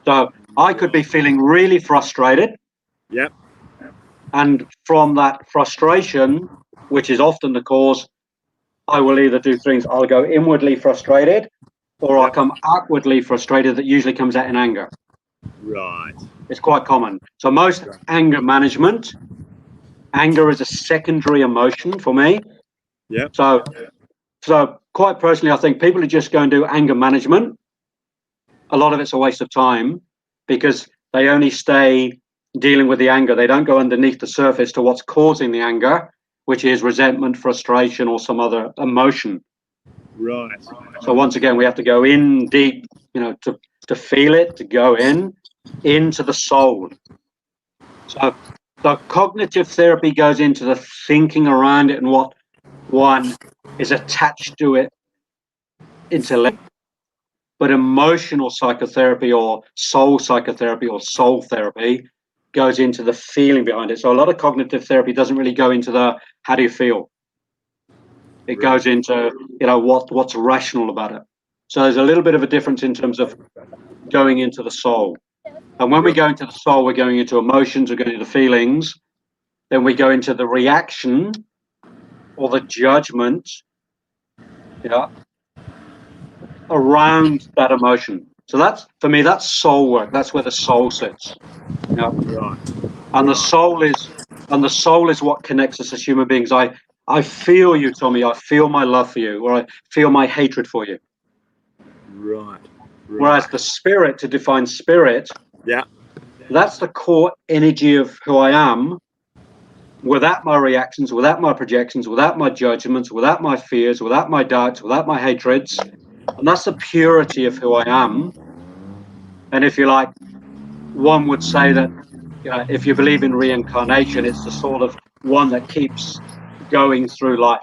So I could be feeling really frustrated. Yep. And from that frustration, which is often the cause, I will either do things, I'll go inwardly frustrated, or I'll come outwardly frustrated. That usually comes out in anger. Right. It's quite common. So most anger management, anger is a secondary emotion for me. Yeah. So quite personally, I think people who just go and do anger management, a lot of it's a waste of time, because they only stay dealing with the anger. They don't go underneath the surface to what's causing the anger, which is resentment, frustration, or some other emotion. Right. So once again, we have to go in deep, to feel it, to go into the soul. So cognitive therapy goes into the thinking around it and what one is attached to it, intellect. But emotional psychotherapy or soul psychotherapy or soul therapy goes into the feeling behind it. So a lot of cognitive therapy doesn't really go into the how do you feel. It goes into, what's rational about it. So there's a little bit of a difference in terms of going into the soul. And when we go into the soul, we're going into emotions, we're going into feelings. Then we go into the reaction or the judgment, around that emotion. So that's, for me, that's soul work. That's where the soul sits. Right. And the soul is what connects us as human beings. I feel you, Tommy. I feel my love for you, or I feel my hatred for you. Right. Whereas the spirit, to define spirit, that's the core energy of who I am, without my reactions, without my projections, without my judgments, without my fears, without my doubts, without my hatreds. And that's the purity of who I am. And if you like, one would say that, if you believe in reincarnation, it's the sort of one that keeps going through life.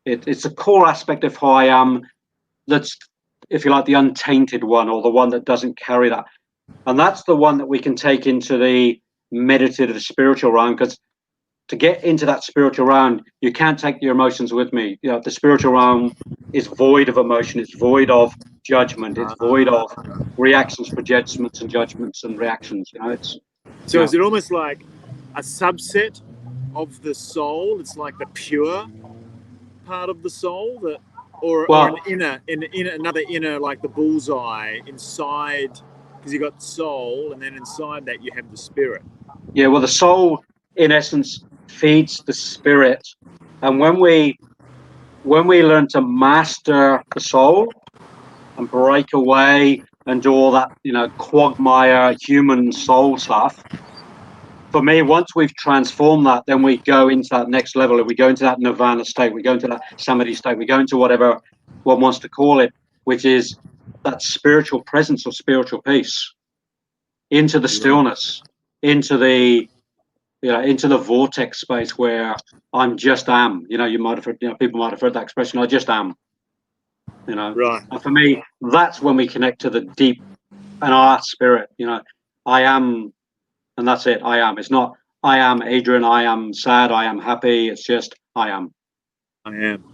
It's a core aspect of who I am that's, if you like, the untainted one, or the one that doesn't carry that. And that's the one that we can take into the meditative spiritual realm, because to get into that spiritual realm, you can't take your emotions with me. The spiritual realm is void of emotion. It's void of judgment. It's void of reactions, projections, and judgments and reactions. So is it almost like a subset of the soul? It's like the pure part of the soul, or another inner, like the bullseye inside, because you got soul, and then inside that you have the spirit. Yeah, well, the soul, in essence, feeds the spirit, and when we learn to master the soul and break away and do all that, quagmire human soul stuff. For me, once we've transformed that, then we go into that next level. We go into that nirvana state. We go into that samadhi state. We go into whatever one wants to call it, which is that spiritual presence or spiritual peace, into the stillness, into the vortex space where I'm just am. You might have heard, people might have heard that expression. I just am. Right. And for me, that's when we connect to the deep and our spirit. I am, and that's it. I am. It's not I am Adrian. I am sad. I am happy. It's just I am. I am.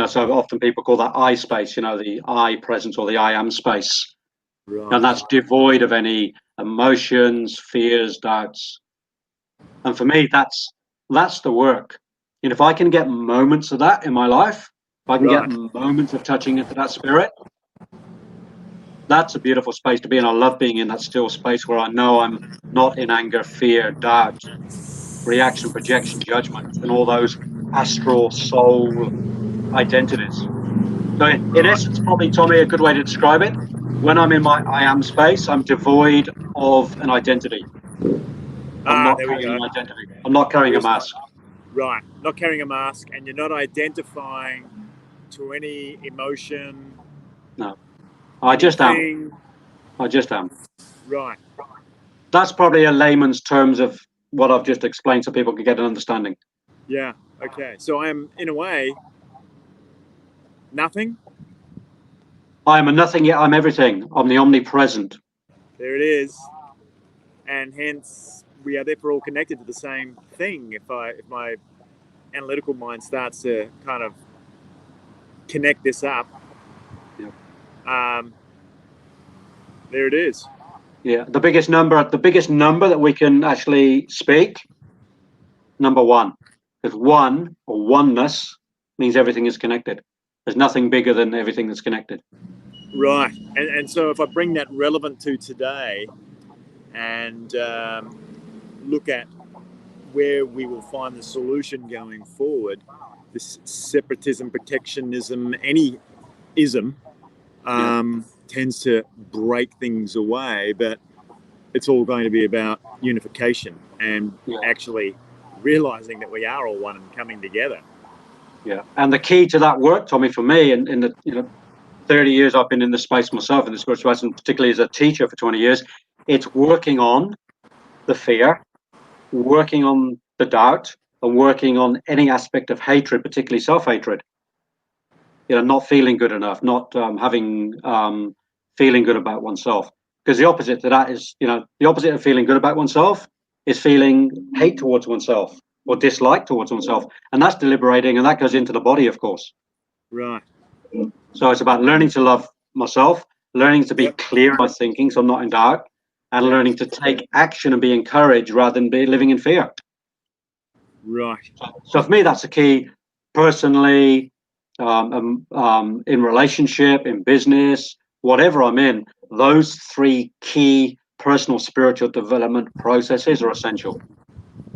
So often people call that I space. The I presence or the I am space, and that's devoid of any emotions, fears, doubts. And for me, that's the work. If I can get moments of that in my life, if I can get moments of touching into that spirit, that's a beautiful space to be in. I love being in that still space where I know I'm not in anger, fear, doubt, reaction, projection, judgment, and all those astral soul identities. So in essence, probably, Tommy, a good way to describe it, when I'm in my I am space, I'm devoid of an identity. I'm not carrying an identity. I'm not carrying a mask. Right. Not carrying a mask, and you're not identifying to any emotion. No. I just am. I just am. Right. That's probably a layman's terms of what I've just explained, so people can get an understanding. Yeah. Okay. So I am, in a way, nothing. I am a nothing, yet I'm everything. I'm the omnipresent. There it is. And hence, we are therefore all connected to the same thing. If my analytical mind starts to kind of connect this up, there it is. Yeah, the biggest number that we can actually speak, number one, because one or oneness means everything is connected. There's nothing bigger than everything that's connected. Right, and so if I bring that relevant to today, and look at where we will find the solution going forward, this separatism, protectionism, any ism tends to break things away, but it's all going to be about unification and actually realizing that we are all one and coming together. Yeah, and the key to that work, Tommy, for me, in the 30 years I've been in this space myself, in the spiritual space, and particularly as a teacher for 20 years, it's working on the fear, working on the doubt, and working on any aspect of hatred, particularly self-hatred. Not feeling good enough, not feeling good about oneself. Because the opposite to that is, the opposite of feeling good about oneself is feeling hate towards oneself or dislike towards oneself. And that's deliberating, and that goes into the body, of course. Right. So it's about learning to love myself, learning to be clear in my thinking so I'm not in doubt, and learning to take action and be encouraged rather than be living in fear. Right. So for me, that's the key personally, in relationship, in business, whatever I'm in. Those three key personal spiritual development processes are essential.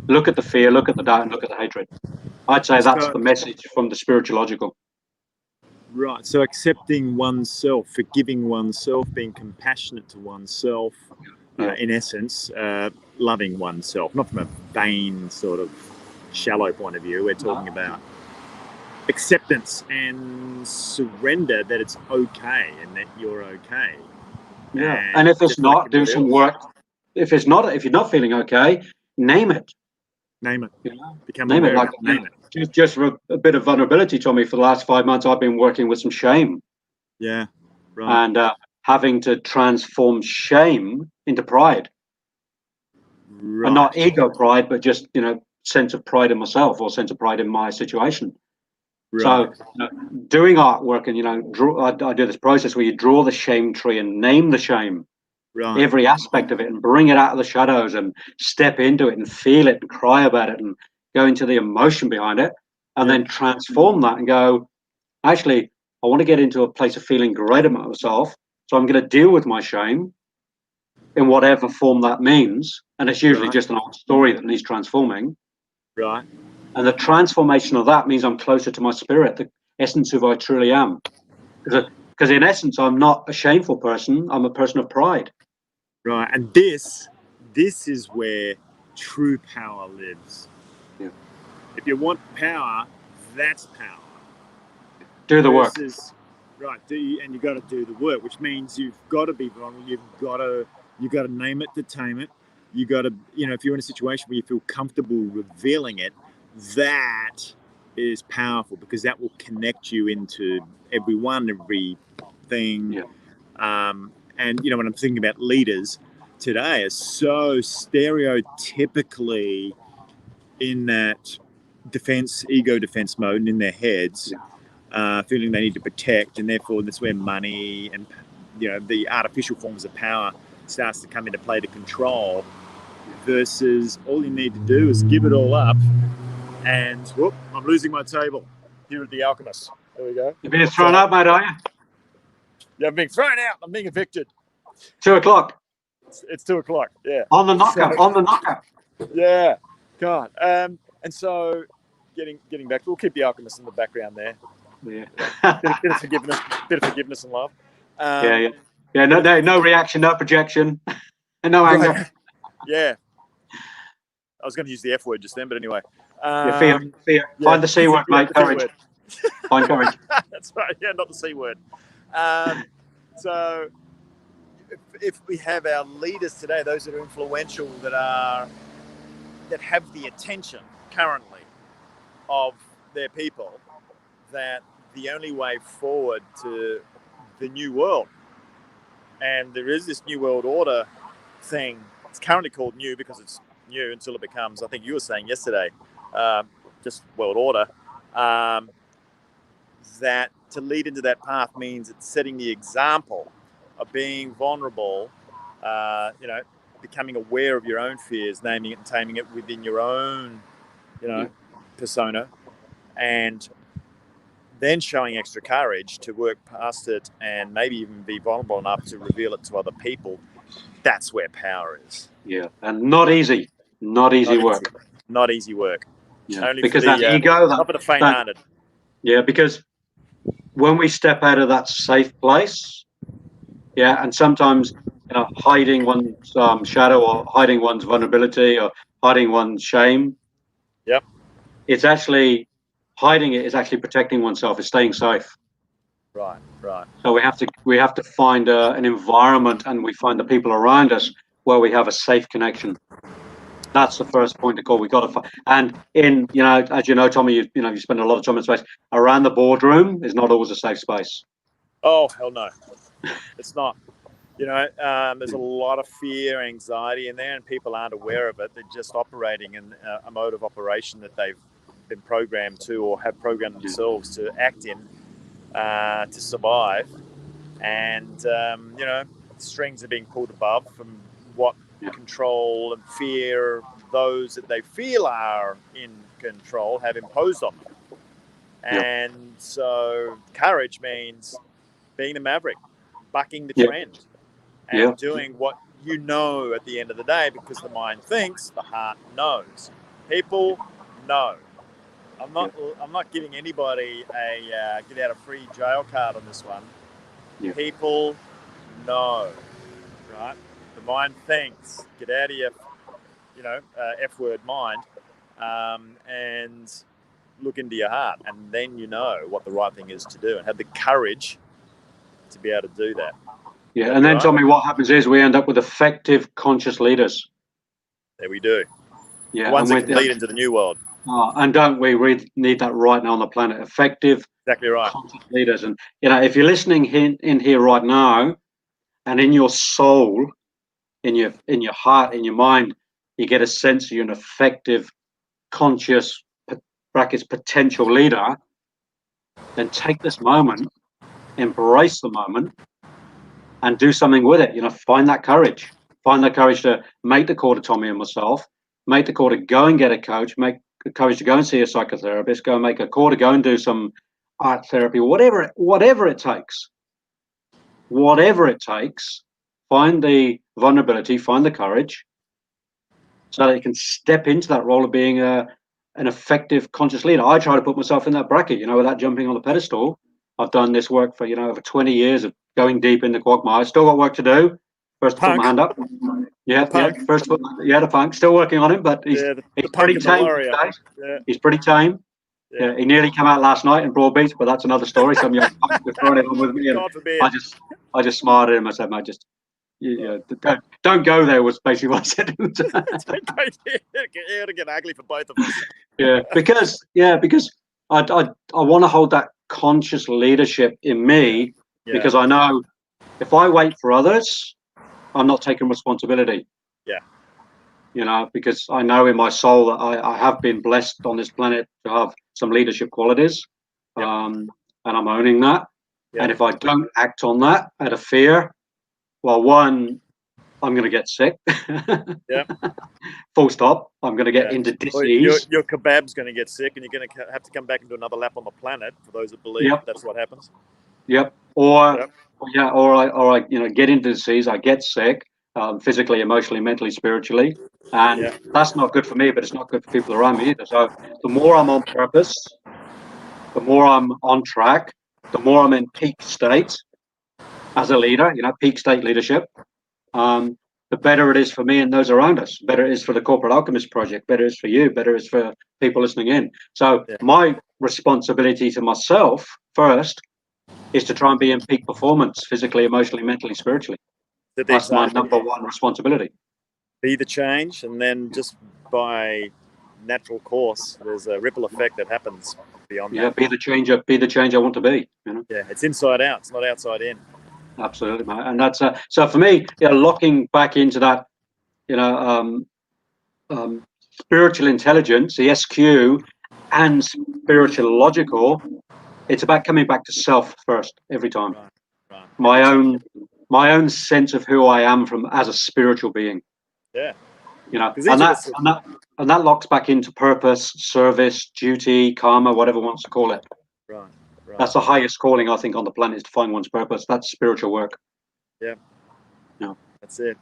Look at the fear, look at the doubt, and look at the hatred. I'd say that's the message from the Spiritualogical. Right. So accepting oneself, forgiving oneself, being compassionate to oneself, in essence, loving oneself, not from a vain sort of shallow point of view. We're talking about acceptance and surrender that it's okay and that you're okay. Yeah. And if it's not, do some work. If you're not feeling okay, name it. Name it. Become name aware it. of it. Name it. Just for a bit of vulnerability, Tommy, for the last 5 months, I've been working with some shame. Yeah. Right. And having to transform shame into pride. Right. And not ego pride, but just, sense of pride in myself or sense of pride in my situation. Right. So doing artwork and, I do this process where you draw the shame tree and name the shame. Right. Every aspect of it, and bring it out of the shadows and step into it and feel it and cry about it and go into the emotion behind it, and then transform that and go, actually, I want to get into a place of feeling great about myself. So I'm going to deal with my shame in whatever form that means. And it's usually just an old story that needs transforming. Right. And the transformation of that means I'm closer to my spirit, the essence of who I truly am. Because in essence, I'm not a shameful person. I'm a person of pride. Right. And this is where true power lives. Yeah. If you want power, that's power. Do the work. Right. And you got to do the work, which means you've got to be vulnerable. You've got to name it to tame it. You got to, if you're in a situation where you feel comfortable revealing it, that is powerful, because that will connect you into everything. Yeah. And when I'm thinking about leaders today, are so stereotypically in that ego defense mode and in their heads, feeling they need to protect, and therefore that's where money and the artificial forms of power starts to come into play to control, versus all you need to do is give it all up. And whoop, I'm losing my table here at the Alchemist. There we go. You're being thrown out, mate, are you? Yeah, I'm being thrown out. I'm being evicted. 2 o'clock. It's 2 o'clock. Yeah. On the knocker. Yeah. God. And so, getting back, we'll keep the Alchemist in the background there. Yeah. bit of forgiveness and love. Yeah. No reaction, no projection, and no anger. Right. Yeah. I was going to use the F word just then, but anyway. Fear. Yeah. Find the C word, mate. Courage. Find courage. That's right. Yeah, not the C word. So, if we have our leaders today, those that are influential, that have the attention currently of their people, that the only way forward to the new world, and there is this new world order thing. It's currently called new because it's new until it becomes, I think you were saying yesterday, just world order. That to lead into that path means it's setting the example of being vulnerable, becoming aware of your own fears, naming it and taming it within your own, persona, and then showing extra courage to work past it and maybe even be vulnerable enough to reveal it to other people. That's where power is. Yeah, and not easy work. Not easy work. Yeah, only because that ego, not for the faint-hearted. Yeah, because when we step out of that safe place, and sometimes hiding one's shadow or hiding one's vulnerability or hiding one's shame. Yep. It's actually hiding it is actually protecting oneself. It's staying safe. Right. So we have to find an environment, and we find the people around us where we have a safe connection. That's the first point to call. We got to find, and in as you know, Tommy, you spend a lot of time in space. Around the boardroom is not always a safe space. Oh hell no, it's not. There's a lot of fear, anxiety in there, and people aren't aware of it. They're just operating in a mode of operation that they've been programmed to, or have programmed themselves to act in, to survive. And strings are being pulled above from what control and fear those that they feel are in control have imposed on them. And so courage means being the maverick, bucking the trend, and doing what you know at the end of the day, because the mind thinks, the heart knows. People know. I'm not giving anybody a get out of free jail card on this one. People know, right? The mind thinks. Get out of your, F-word mind, and look into your heart, and then you know what the right thing is to do, and have the courage to be able to do that. Yeah, and then, Tommy, what happens is we end up with effective conscious leaders. There we do. Yeah, ones that can lead into the new world. And don't we need that right now on the planet? Effective, exactly right, conscious leaders. And if you're listening in here right now, and in your soul, in your heart, in your mind, you get a sense you're an effective, conscious brackets potential leader, then take this moment, embrace the moment, and do something with it. Find that courage. Find that courage to make the call to Tommy and myself, make the call to go and get a coach, make the courage to go and see a psychotherapist, go and make a call to go and do some art therapy, whatever it takes. Whatever it takes, find the vulnerability, find the courage, so that you can step into that role of being an effective conscious leader. I try to put myself in that bracket, without jumping on the pedestal. I've done this work for, over 20 years of going deep into quagmire. Still got work to do. First to put my hand up. First to put, the punk. Still working on him, but he's pretty tame these days. Yeah. He's pretty tame. Yeah. He nearly came out last night in Broadbeach, but that's another story. Some young punks were throwing it on with me, and I just smiled at him. I said, "Mate, just don't go there," was basically what I said. It'll get ugly for both of us. Because I want to hold that conscious leadership in me, because I know if I wait for others, I'm not taking responsibility. Because I know in my soul that I have been blessed on this planet to have some leadership qualities, and I'm owning that. And if I don't act on that out of fear, well, one, I'm going to get sick. Full stop. I'm going to get into disease. Your kebab's going to get sick, and you're going to have to come back and do another lap on the planet. For those that believe that's what happens. Or I get into disease. I get sick, physically, emotionally, mentally, spiritually, and that's not good for me. But it's not good for people around me either. So the more I'm on purpose, the more I'm on track, the more I'm in peak state as a leader. Peak state leadership. The better it is for me and those around us. Better it is for the Corporate Alchemist Project. Better it is for you. Better it is for people listening in. So my responsibility to myself first is to try and be in peak performance, physically, emotionally, mentally, spiritually. That's my number one responsibility. Be the change, and then just by natural course, there's a ripple effect that happens beyond that. Be the change I want to be. It's inside out. It's not outside in. Absolutely, mate. And that's so for me, locking back into that, spiritual intelligence, the SQ, and spiritualogical. It's about coming back to self first every time. Right. My own sense of who I am as a spiritual being. And that locks back into purpose, service, duty, karma, whatever one wants to call it. Right. That's the highest calling, I think, on the planet, is to find one's purpose. That's spiritual work. That's it.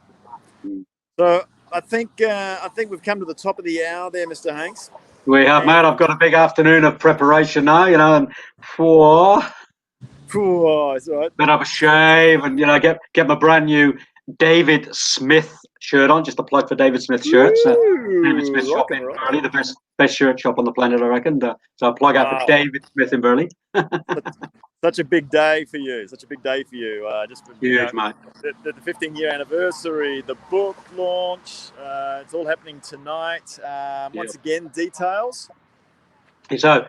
So I think we've come to the top of the hour there, Mr. Hanks. We have, mate. I've got a big afternoon of preparation now, and it's all right. Bit of a shave, and get my brand new David Smith shirt on. Just a plug for David Smith shirts. David Smith shop in Burley, the best shirt shop on the planet, I reckon. So I'll plug out for David Smith in Burley. Such a big day for you. Just huge, mate. The 15-year anniversary, the book launch. It's all happening tonight. Once again, details. So,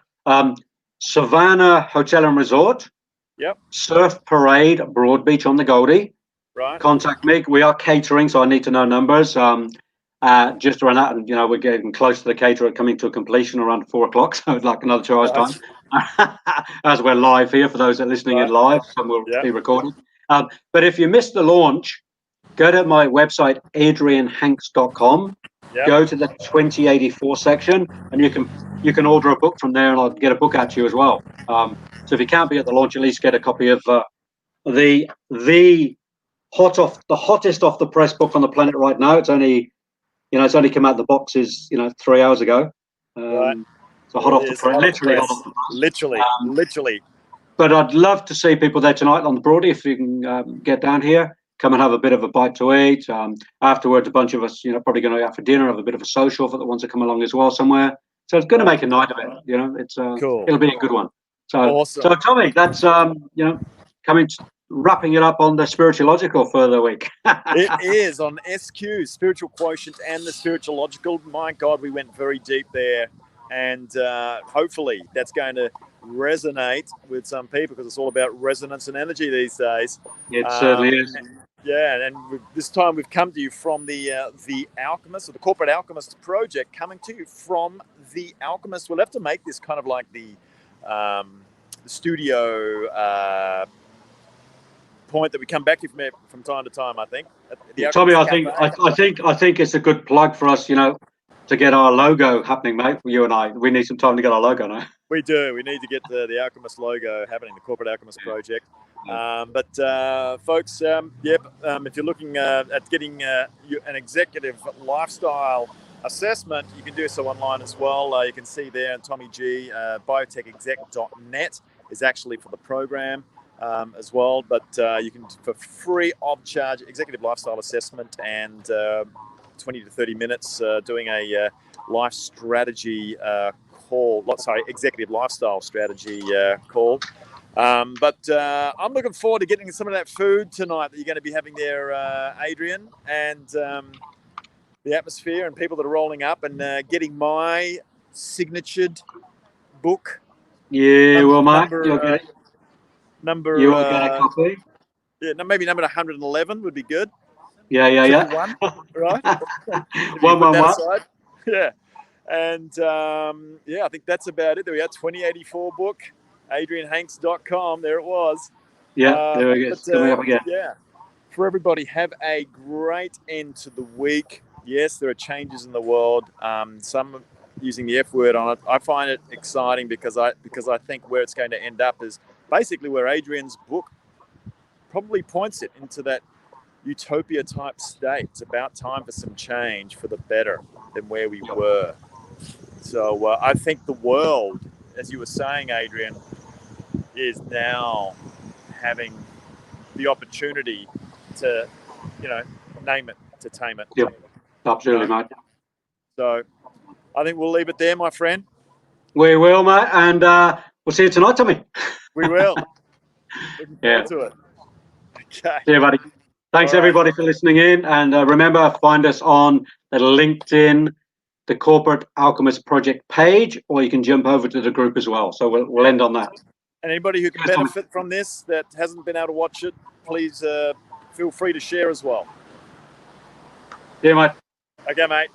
Savannah Hotel and Resort. Yep. Surf Parade, Broadbeach on the Goldie. Right. contact me. We are catering, so I need to know numbers. Just around that, and we're getting close to the caterer coming to a completion around 4 o'clock, so it's like another 2 hours time. As we're live here, for those that are listening in live, some will be recorded. But if you missed the launch, go to my website, adrianhanks.com. Go to the 2084 section, and you can order a book from there, and I'll get a book out to you as well. So if you can't be at the launch, at least get a copy of the hottest off the press book on the planet right now. It's only come out of the boxes 3 hours ago. So hot off the press, literally hot off the press. Literally. But I'd love to see people there tonight on the Broadie. If you can get down here, come and have a bit of a bite to eat. Afterwards, a bunch of us, probably going to go out for dinner, have a bit of a social for the ones that come along as well somewhere. So it's going to make a night of it. It's cool. It'll be a good one. So awesome. So Tommy, that's wrapping it up on the Spiritualogical for the week. It is on SQ, Spiritual Quotient and the Spiritualogical. My God, we went very deep there. And hopefully that's going to resonate with some people, because it's all about resonance and energy these days. It certainly is. And this time we've come to you from the Alchemist, or the Corporate Alchemist Project, coming to you from the Alchemist. We'll have to make this kind of like the studio point that we come back to from time to time. I think. Tommy, I think it's a good plug for us, to get our logo happening, mate. You and I, we need some time to get our logo now. We do. We need to get the Alchemist logo happening, the Corporate Alchemist Project. But folks, if you're looking at getting an executive lifestyle assessment, you can do so online as well. You can see there, Tommy G, biotechexec.net is actually for the program as well. But you can, for free of charge, executive lifestyle assessment, and 20 to 30 minutes doing a life strategy executive lifestyle strategy call. But I'm looking forward to getting some of that food tonight that you're going to be having there, Adrian, and the atmosphere and people that are rolling up, and getting my signatured book. Yeah, mate, you'll get it. You will get a copy. Yeah, maybe number 111 would be good. Yeah. One, right? one. Yeah. And I think that's about it. There we are, 2084 book, adrianhanks.com. There it was. Yeah, there we go. It's coming up again. Yeah. For everybody, have a great end to the week. Yes, there are changes in the world. Some using the F word on it. I find it exciting because I think where it's going to end up is basically where Adrian's book probably points it, into that utopia type state. It's about time for some change for the better than where we were. So I think the world, as you were saying, Adrian, is now having the opportunity to, name it, to tame it. Yep, absolutely, mate. So I think we'll leave it there, my friend. We will, mate, and we'll see you tonight, Tommy. We will. Looking forward to it. Okay. See you, buddy. Thanks, everybody, for listening in. And remember, find us on the LinkedIn, the Corporate Alchemist Project page, or you can jump over to the group as well. So we'll end on that. And anybody who can benefit from this that hasn't been able to watch it, please feel free to share as well. Yeah, mate. Okay, mate.